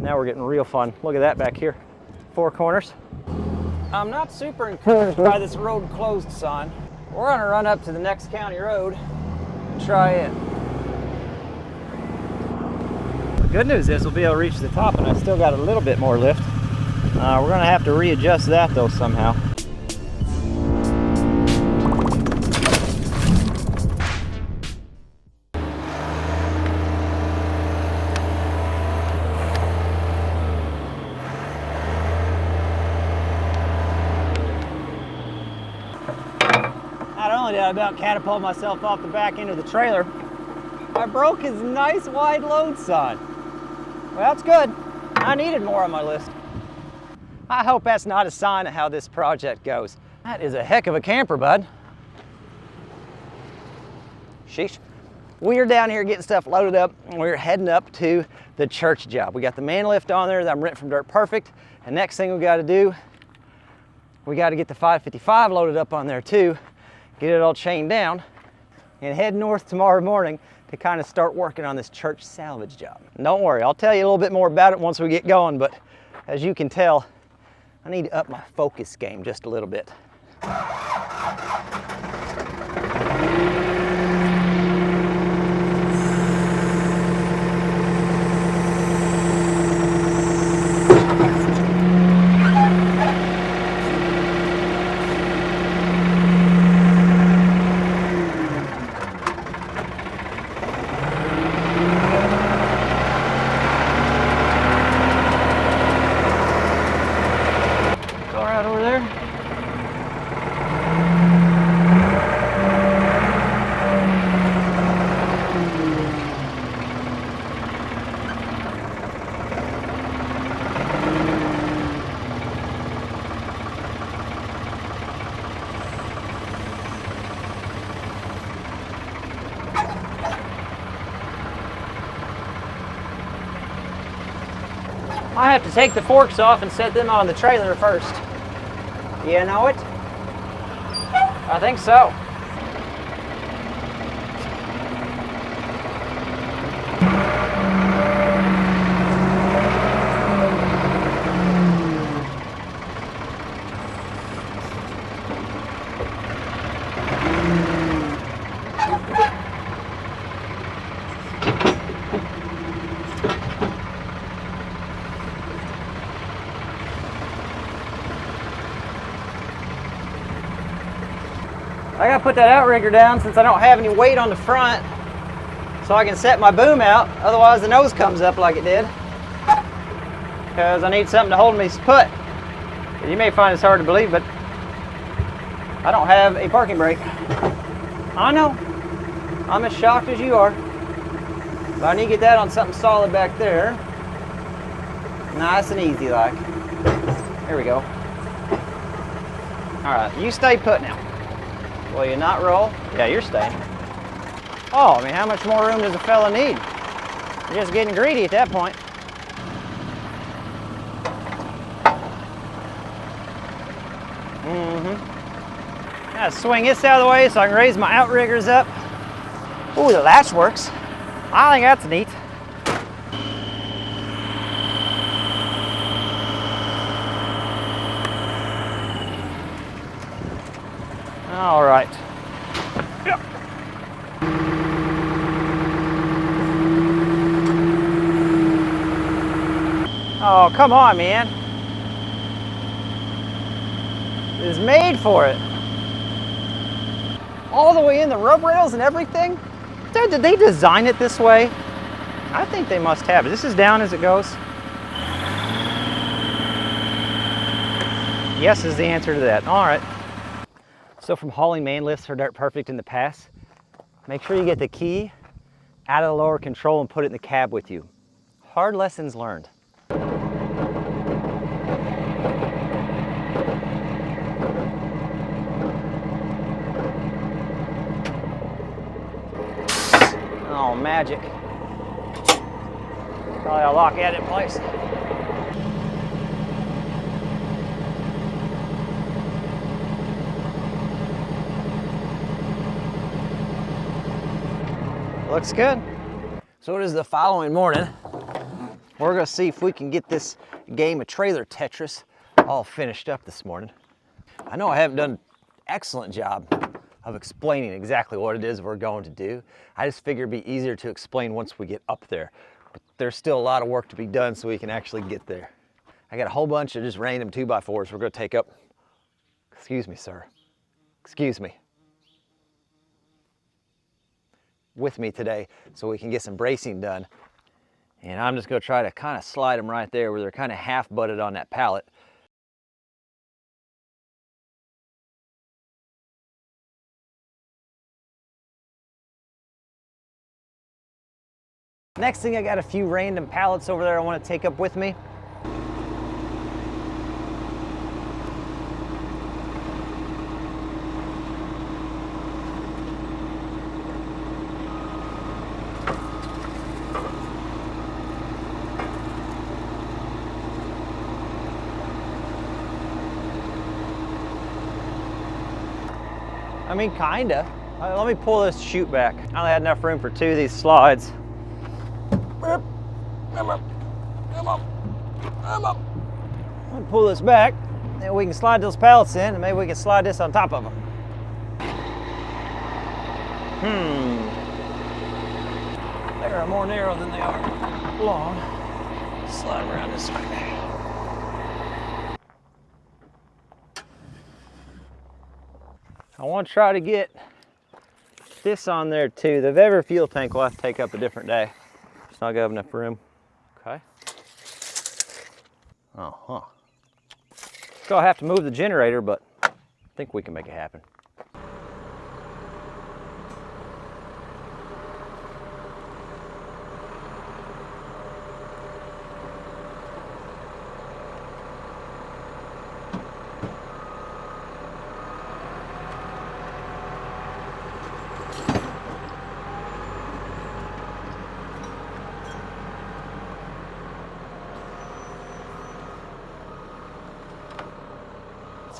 Now we're getting real fun. Look at that back here. 4 corners. I'm not super encouraged by this road closed sign. We're gonna run up to the next county road and try it. The good news is we'll be able to reach the top, and I still got a little bit more lift. We're gonna have to readjust that though somehow. Not only did I about catapult myself off the back end of the trailer, I broke his nice wide load sign. Well, that's good. I needed more on my list. I hope that's not a sign of how this project goes. That is a heck of a camper, bud. Sheesh. We're down here getting stuff loaded up, and we're heading up to the church job. We got the man lift on there that I'm renting from Dirt Perfect, and next thing we got to do, we got to get the 555 loaded up on there too, get it all chained down, and head north tomorrow morning to kind of start working on this church salvage job. And don't worry, I'll tell you a little bit more about it once we get going, but as you can tell, I need to up my focus game just a little bit. I have to take the forks off and set them on the trailer first. You know it? I think so. I gotta put that outrigger down since I don't have any weight on the front, so I can set my boom out, otherwise the nose comes up like it did. Because I need something to hold me put. You may find this hard to believe, but I don't have a parking brake. I know, I'm as shocked as you are. But I need to get that on something solid back there. Nice and easy like. There we go. Alright, you stay put now. Will you not roll? Yeah, you're staying. Oh, I mean, how much more room does a fella need? You're just getting greedy at that point. Gotta swing this out of the way so I can raise my outriggers up. Ooh, the latch works. I think that's neat. All right. Oh, come on, man. It's made for it. All the way in, the rub rails and everything. Did they design it this way? I think they must have. This is down as it goes. Yes is the answer to that. All right. So from hauling man lifts for Dirt Perfect in the past, make sure you get the key out of the lower control and put it in the cab with you. Hard lessons learned. Oh, magic. Probably I'll lock that in place. Looks good. So it is the following morning. We're gonna see if we can get this game of trailer Tetris all finished up this morning. I know I haven't done an excellent job of explaining exactly what it is we're going to do. I just figure it'd be easier to explain once we get up there. But there's still a lot of work to be done so we can actually get there. I got a whole bunch of just random 2x4s we're gonna take up. Excuse me, sir. Excuse me. With me today so we can get some bracing done. And I'm just gonna try to kind of slide them right there where they're kind of half butted on that pallet. Next thing, I got a few random pallets over there I want to take up with me. I mean, kinda. Let me pull this chute back. I only had enough room for 2 of these slides. Come up. I'll pull this back, and we can slide those pallets in, and maybe we can slide this on top of them. They are more narrow than they are long. Slide them around this way. I want to try to get this on there too. The Vever fuel tank will have to take up a different day. It's not gonna have enough room. Okay. Still have to move the generator, but I think we can make it happen.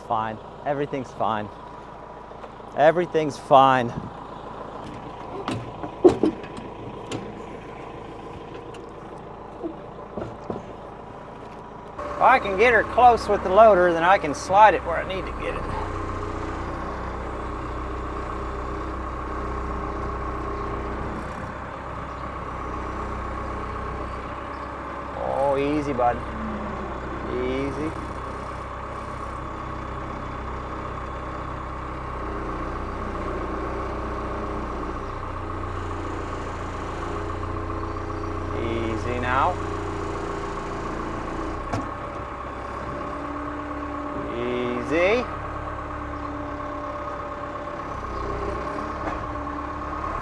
Fine. Everything's fine. Everything's fine. If I can get her close with the loader, then I can slide it where I need to get it. Oh, easy, bud. Easy. Now. Easy.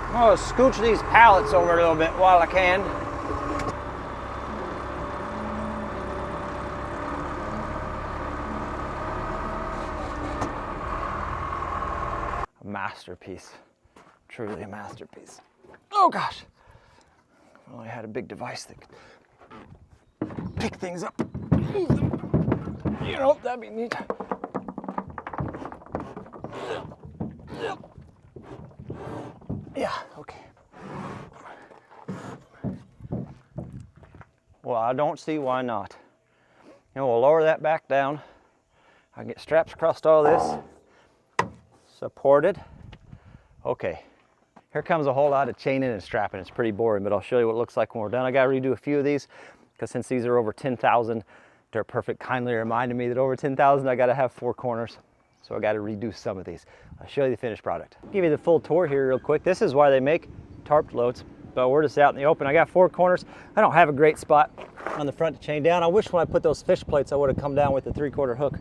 I'm gonna scooch these pallets over a little bit while I can. A masterpiece. Truly a masterpiece. Oh gosh. I only had a big device that could pick things up. You know, that'd be neat. Yeah, okay. Well, I don't see why not. You know, we'll lower that back down. I can get straps across all this. Supported. Okay. Here comes a whole lot of chaining and strapping. It's pretty boring, but I'll show you what it looks like when we're done. I gotta redo a few of these because since these are over 10,000, Dirt Perfect kindly reminded me that over 10,000, I gotta have 4 corners. So I gotta redo some of these. I'll show you the finished product. I'll give you the full tour here real quick. This is why they make tarp loads, but we're just out in the open. I got 4 corners. I don't have a great spot on the front to chain down. I wish when I put those fish plates, I would have come down with the 3/4 hook,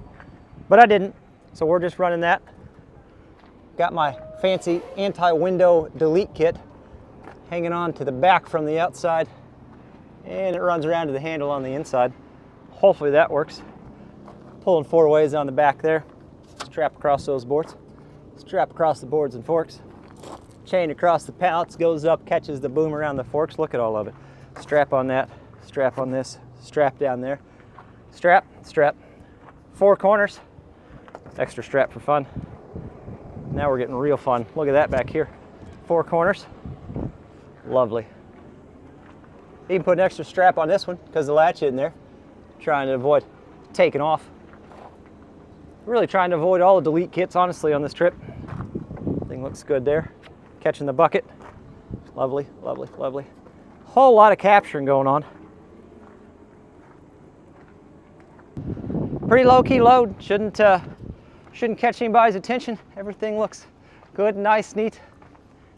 but I didn't. So we're just running that. Got my fancy anti-window delete kit hanging on to the back from the outside, and it runs around to the handle on the inside. Hopefully that works. Pulling 4 ways on the back there. Strap across those boards. Strap across the boards and forks. Chain across the pallets, goes up, catches the boom around the forks. Look at all of it. Strap on that, strap on this, strap down there. Strap, strap. 4 corners. Extra strap for fun. Now we're getting real fun. Look at that back here. 4 corners. Lovely. Even put an extra strap on this one because the latch in there. Trying to avoid taking off. Really trying to avoid all the delete kits, honestly, on this trip. Thing looks good there. Catching the bucket. Lovely, lovely, lovely. Whole lot of capturing going on. Pretty low-key load. Shouldn't catch anybody's attention. Everything looks good, nice, neat,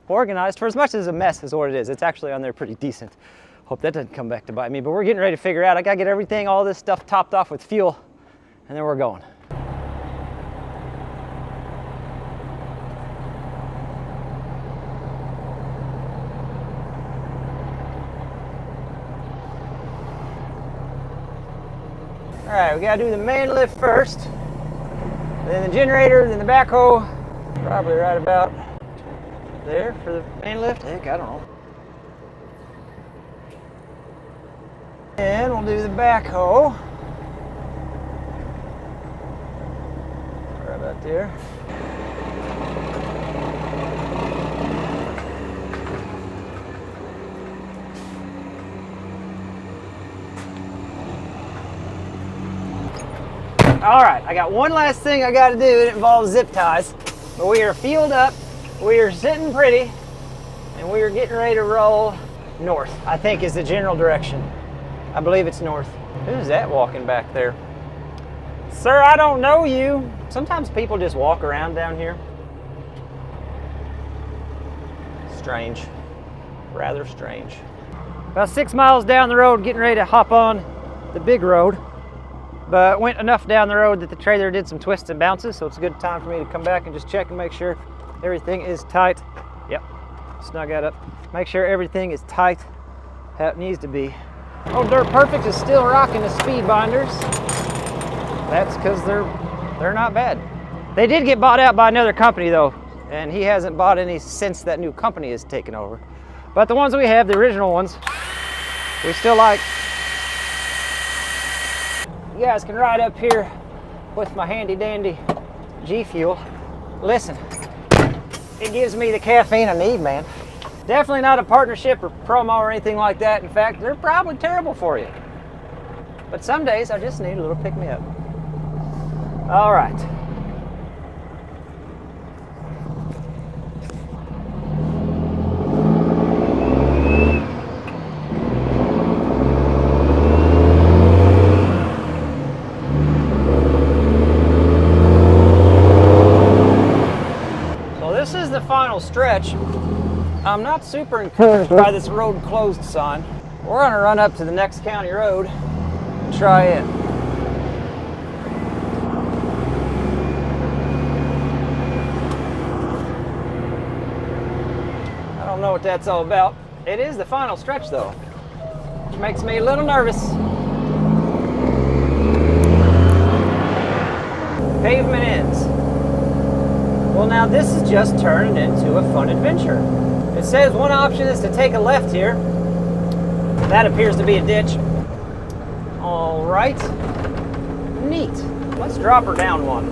organized. For as much as a mess is what it is, it's actually on there pretty decent. Hope that doesn't come back to bite me, but we're getting ready to figure out. I gotta get everything, all this stuff topped off with fuel, and then we're going. All right, we gotta do the main lift first, then the generator, then the backhoe, probably right about there for the main lift. Heck, I don't know. And we'll do the backhoe. Right about there. All right, I got one last thing I got to do. It involves zip ties. But we are fueled up, we are sitting pretty, and we are getting ready to roll north, I think is the general direction. I believe it's north. Who's that walking back there? Sir, I don't know you. Sometimes people just walk around down here. Strange. Rather strange. About 6 miles down the road, getting ready to hop on the big road. But went enough down the road that the trailer did some twists and bounces, so it's a good time for me to come back and just check and make sure everything is tight. Yep, snug that up. Make sure everything is tight how it needs to be. Oh, Dirt Perfect is still rocking the speed binders. That's because they're not bad. They did get bought out by another company though, and he hasn't bought any since that new company has taken over. But the ones we have, the original ones, we still like. You guys can ride up here with my handy dandy G Fuel. Listen, it gives me the caffeine I need, man. Definitely not a partnership or promo or anything like that. In fact, they're probably terrible for you. But some days I just need a little pick-me-up. All right. Final stretch. I'm not super encouraged by this road closed sign. We're gonna run up to the next county road and try it. I don't know what that's all about. It is the final stretch though, which makes me a little nervous. Pavement ends. Well, now this is just turning into a fun adventure. It says one option is to take a left here. That appears to be a ditch. All right. Neat. Let's drop her down one.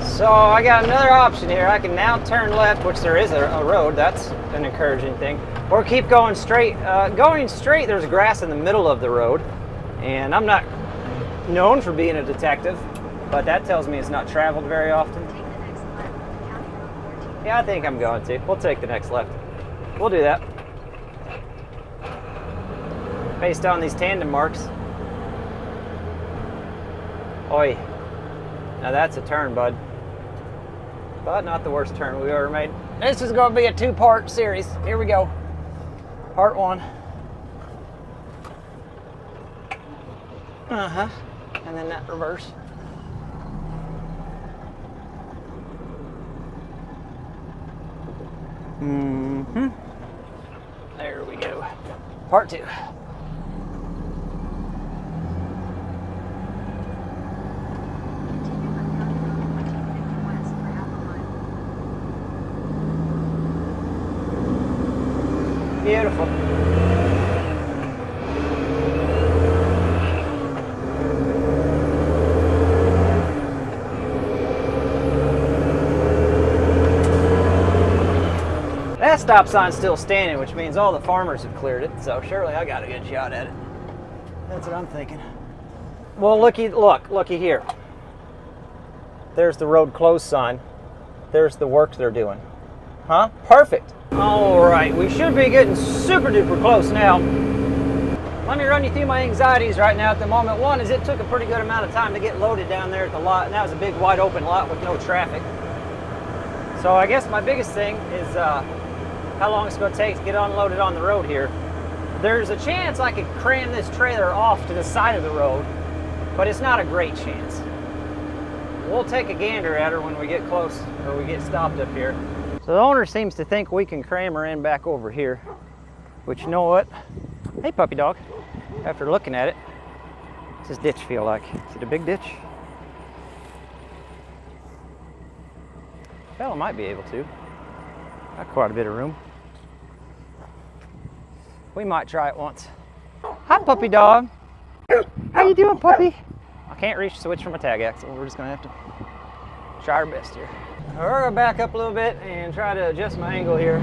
So I got another option here. I can now turn left, which there is a road. That's an encouraging thing. Or keep going straight. Going straight, there's grass in the middle of the road. And I'm not known for being a detective, but that tells me it's not traveled very often. Yeah, I think I'm going to. We'll take the next left. We'll do that. Based on these tandem marks. Oi. Now that's a turn, bud. But not the worst turn we've ever made. This is going to be a two-part series. Here we go. Part one. Uh-huh. And then that reverse. Mm-hmm. There we go. Part two. Beautiful. that stop sign's still standing, which means all the farmers have cleared it, so surely I got a good shot at it. That's what I'm thinking. Well, looky here. There's the road closed sign. There's the work they're doing. Huh? Perfect. All right, we should be getting super duper close now. Let me run you through my anxieties right now at the moment. One is it took a pretty good amount of time to get loaded down there at the lot, and that was a big wide open lot with no traffic. So I guess my biggest thing is how long it's going to take to get unloaded on the road here. There's a chance I could cram this trailer off to the side of the road, but it's not a great chance. We'll take a gander at her when we get close, or we get stopped up here. So the owner seems to think we can cram her in back over here, which, you know what? Hey, puppy dog. After looking at it, what's this ditch feel like? Is it a big ditch? Fella might be able to. Got quite a bit of room. We might try it once. Hi, puppy dog. How you doing, puppy? I can't reach the switch for my tag axle. We're just gonna have to try our best here. We're gonna back up a little bit and try to adjust my angle here.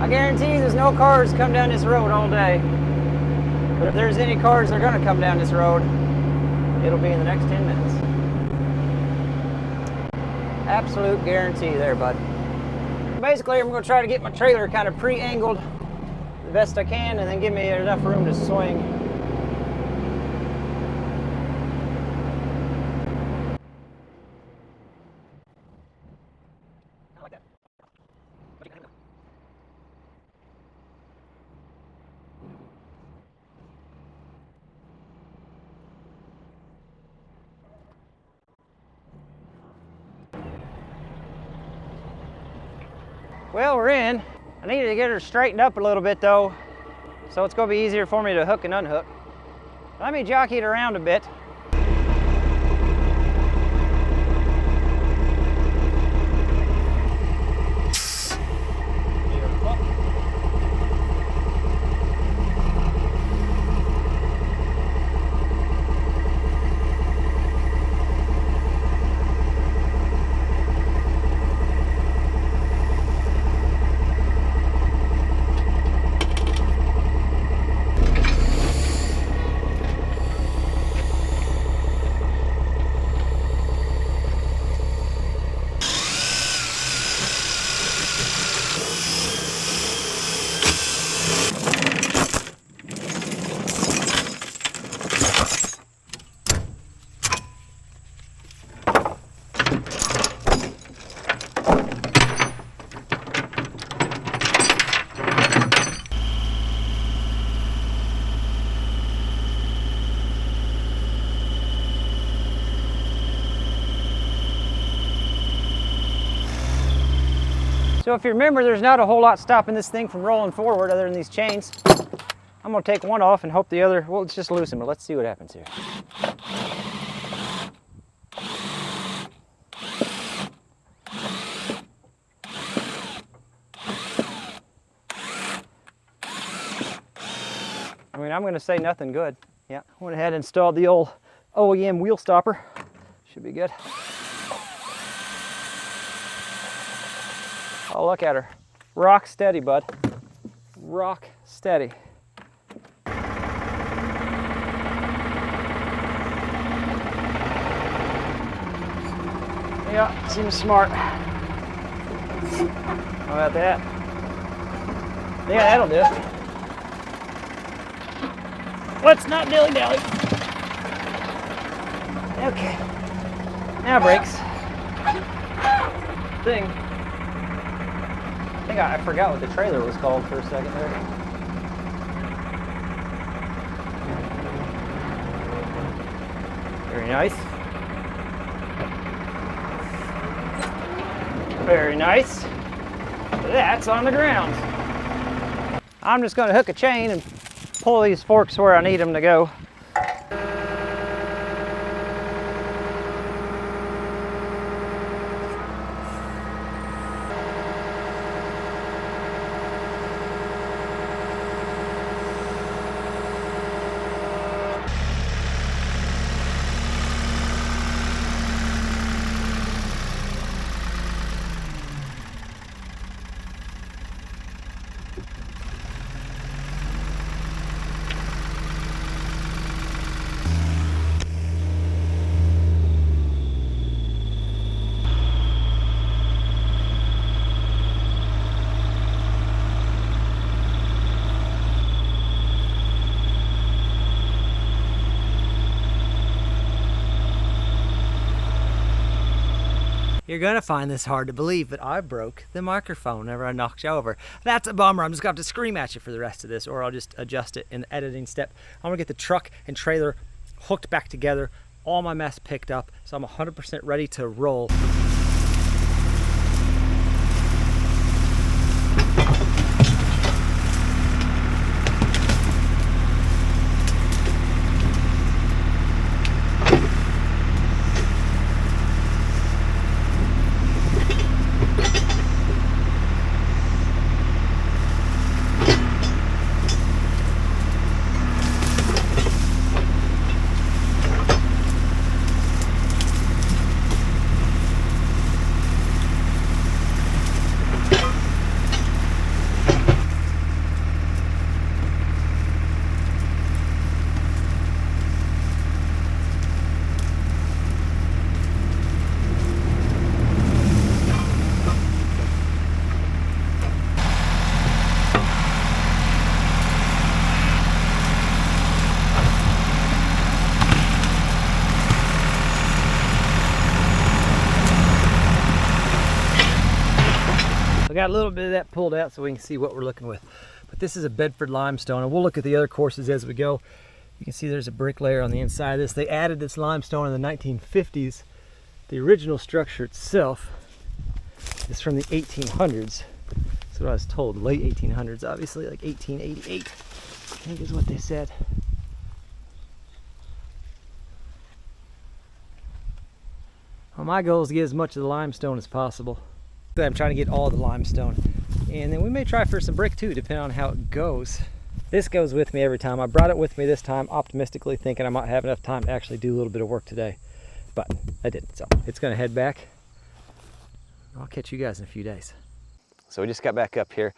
I guarantee there's no cars come down this road all day. But if there's any cars that are gonna come down this road, it'll be in the next 10 minutes. Absolute guarantee there, bud. Basically, I'm gonna try to get my trailer kind of pre-angled the best I can and then give me enough room to swing. Well, we're in. I needed to get her straightened up a little bit though, so it's gonna be easier for me to hook and unhook. Let me jockey it around a bit. So if you remember, there's not a whole lot stopping this thing from rolling forward other than these chains. I'm gonna take one off and hope the other, well, it's just loosen, but let's see what happens here. I mean, I'm gonna say nothing good. Yeah, went ahead and installed the old OEM wheel stopper. Should be good. Oh, look at her. Rock steady, bud. Rock steady. Yeah, seems smart. How about that? Yeah, that'll do it. Let's not dilly-dally. Okay. Now brakes. Thing. I think I forgot what the trailer was called for a second there. Very nice. Very nice. That's on the ground. I'm just going to hook a chain and pull these forks where I need them to go. You're gonna find this hard to believe, but I broke the microphone whenever I knocked you over. That's a bummer. I'm just gonna have to scream at you for the rest of this, or I'll just adjust it in the editing step. I'm gonna get the truck and trailer hooked back together, all my mess picked up, so I'm 100% ready to roll. Got a little bit of that pulled out so we can see what we're looking with. But this is a Bedford limestone, and we'll look at the other courses as we go. You can see there's a brick layer on the inside of this. They added this limestone in the 1950s. The original structure itself is from the 1800s. That's what I was told, late 1800s, obviously, like 1888, I think is what they said. Well, my goal is to get as much of the limestone as possible. I'm trying to get all the limestone, and then we may try for some brick too, depending on how it goes. This goes with me every time. I brought it with me this time, optimistically thinking I might have enough time to actually do a little bit of work today, but I didn't. So it's going to head back. I'll catch you guys in a few days. So we just got back up here,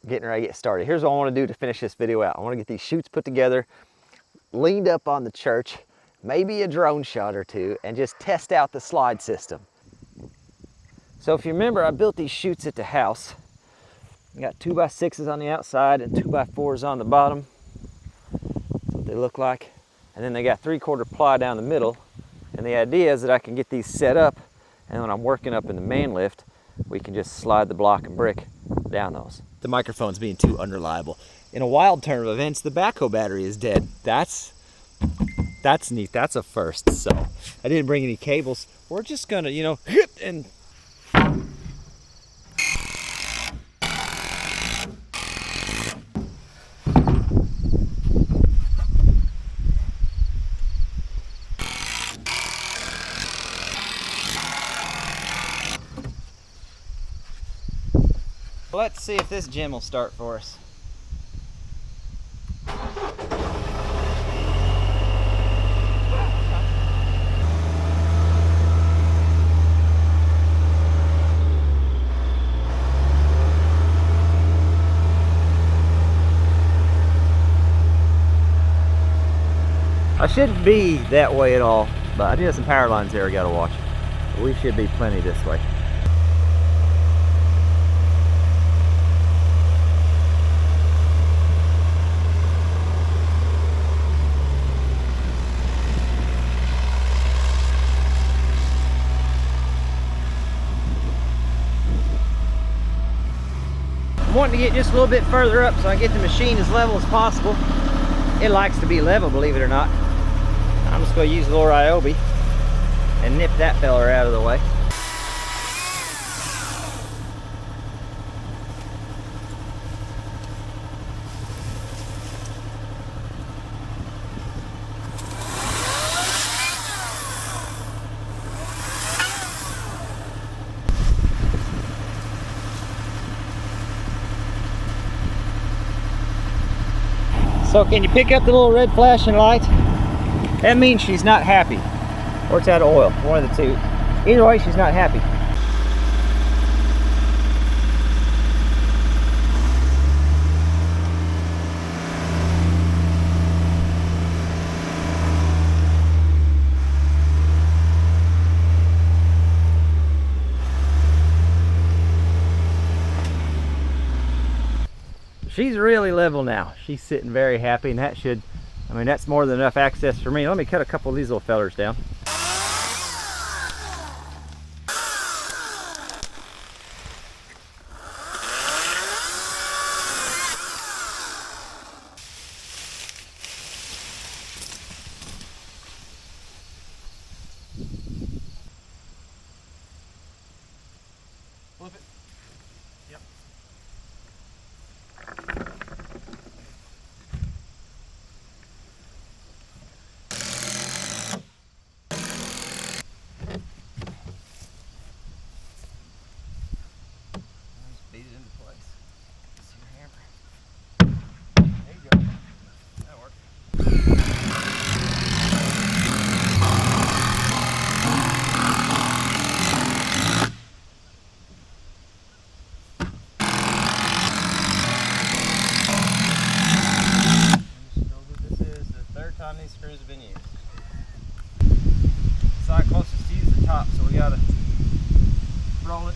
getting ready to get started. Here's what I want to do to finish this video out. I want to get these chutes put together, leaned up on the church, maybe a drone shot or two, and just test out the slide system. So if you remember, I built these chutes at the house. I got 2x6s on the outside and 2x4s on the bottom. That's what they look like. And then they got 3/4 ply down the middle. And the idea is that I can get these set up, and when I'm working up in the man lift, we can just slide the block and brick down those. The microphone's being too unreliable. In a wild turn of events, the backhoe battery is dead. That's neat. That's a first. So I didn't bring any cables. We're just gonna, hit and let's see if this gym will start for us. I shouldn't be that way at all, but I do have some power lines there I gotta watch. But we should be plenty this way. I'm wanting to get just a little bit further up so I get the machine as level as possible. It likes to be level, believe it or not. I'm just going to use the little Ryobi and nip that feller out of the way. So can you pick up the little red flashing light? That means she's not happy. Or it's out of oil, one of the two. Either way, she's not happy. She's really level now. She's sitting very happy, and that should, that's more than enough access for me. Let me cut a couple of these little fellers down. Flip it. Yep. Just beat it into place. Let's see your hammer. There you go. That'll work. Time these screws have been used. The side closest to you is the top, so we gotta roll it.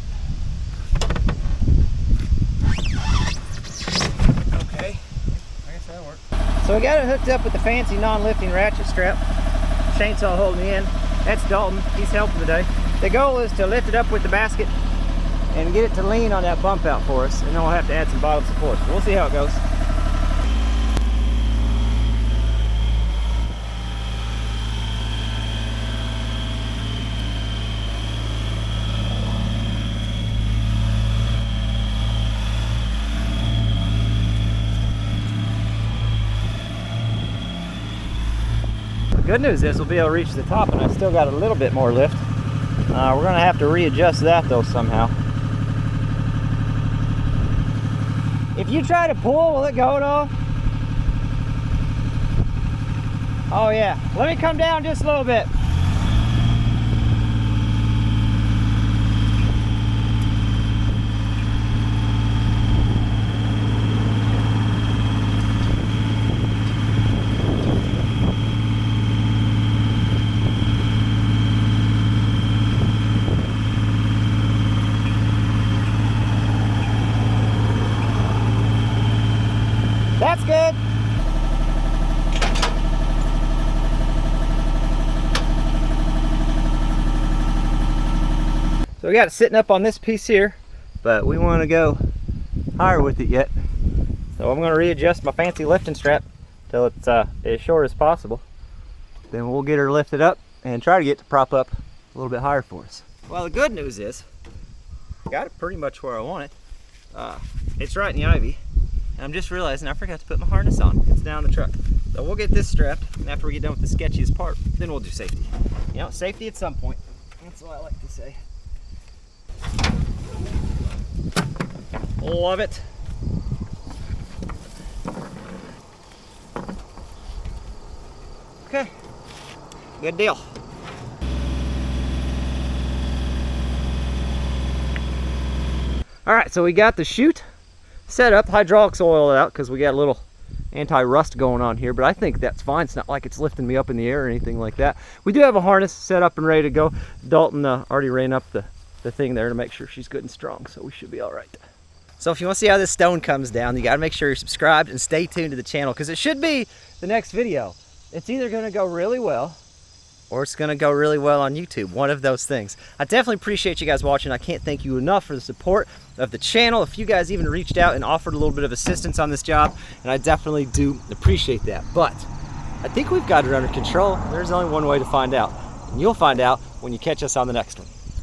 Okay, I guess that'll work. So we got it hooked up with the fancy non-lifting ratchet strap. Chainsaw holding me in. That's Dalton, he's helping today. The goal is to lift it up with the basket and get it to lean on that bump out for us, and then we'll have to add some bottom support. So we'll see how it goes. Good news is we'll be able to reach the top, and I still got a little bit more lift. We're going to have to readjust that though somehow. If you try to pull, will it go at all? Oh yeah. Let me come down just a little bit. That's good. So we got it sitting up on this piece here, but we want to go higher with it yet. So I'm going to readjust my fancy lifting strap till it's as short as possible. Then we'll get her lifted up and try to get to prop up a little bit higher for us. Well, the good news is I got it pretty much where I want it. It's right in the ivy. And I'm just realizing I forgot to put my harness on. It's down the truck. So we'll get this strapped, and after we get done with the sketchiest part, then we'll do safety. You know, safety at some point. That's what I like to say. Love it. Okay, good deal. All right, so we got the chute set up, hydraulics oiled out because we got a little anti-rust going on here, but I think that's fine. It's not like it's lifting me up in the air or anything like that. We do have a harness set up and ready to go. Dalton already ran up the thing there to make sure she's good and strong, so we should be all right. So if you want to see how this stone comes down, you got to make sure you're subscribed and stay tuned to the channel, because it should be the next video. It's either going to go really well or it's going to go really well on YouTube. One of those things. I definitely appreciate you guys watching. I can't thank you enough for the support of the channel. If you guys even reached out and offered a little bit of assistance on this job, and I definitely do appreciate that. But I think we've got it under control. There's only one way to find out, and you'll find out when you catch us on the next one.